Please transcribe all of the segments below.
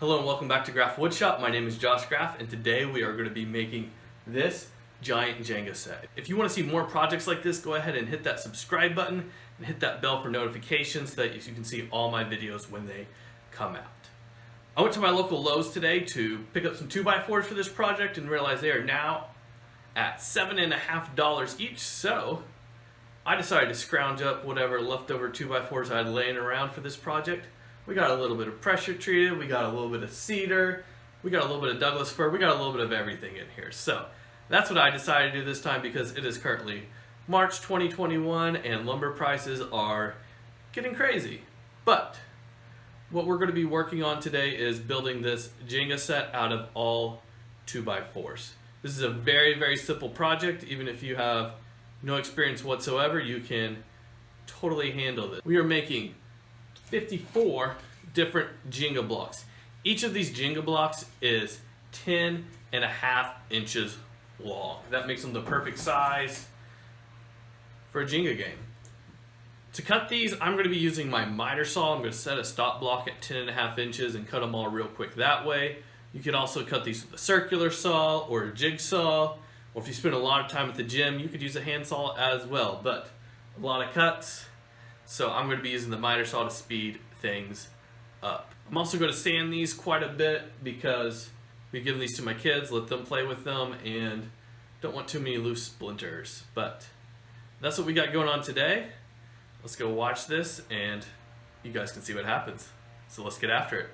Hello and welcome back to Graf Woodshop. My name is Josh Graf and today we are going to be making this giant Jenga set. If you want to see more projects like this, go ahead and hit that subscribe button and hit that bell for notifications so that you can see all my videos when they come out. I went to my local Lowe's today to pick up some 2x4s for this project and realized they are now at $7.50 each, so I decided to scrounge up whatever leftover 2x4s I had laying around for this project. We got a little bit of pressure treated, we got a little bit of cedar, we got a little bit of Douglas fir, we got a little bit of everything in here. So that's what I decided to do this time because it is currently March 2021 and lumber prices are getting crazy. But what we're going to be working on today is building this Jenga set out of all 2x4s. This is a very, very simple project. Even if you have no experience whatsoever, you can totally handle this. We are making 54 different Jenga blocks. Each of these Jenga blocks is 10.5 inches long. That makes them the perfect size for a Jenga game. To cut these, I'm going to be using my miter saw. I'm going to set a stop block at 10.5 inches and cut them all real quick that way. You can also cut these with a circular saw or a jigsaw, or if you spend a lot of time at the gym, you could use a hand saw as well, but a lot of cuts. So I'm going to be using the miter saw to speed things up. I'm also going to sand these quite a bit because we give these to my kids, let them play with them, and don't want too many loose splinters. But that's what we got going on today. Let's go watch this and you guys can see what happens. So let's get after it.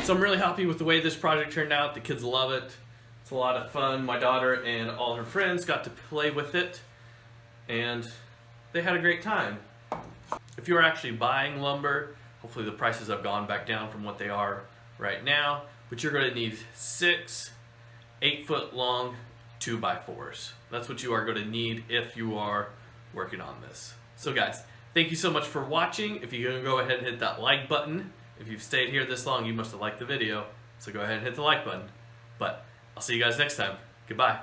So I'm really happy with the way this project turned out. The kids love it. It's a lot of fun. My daughter and all her friends got to play with it and they had a great time. If you're actually buying lumber, hopefully the prices have gone back down from what they are right now, but you're going to need 6 8-foot long 2x4s. That's what you are going to need if you are working on this. So guys, thank you so much for watching. If you're going to go ahead and hit that like button. If you've stayed here this long, you must have liked the video, so go ahead and hit the like button. But I'll see you guys next time. Goodbye.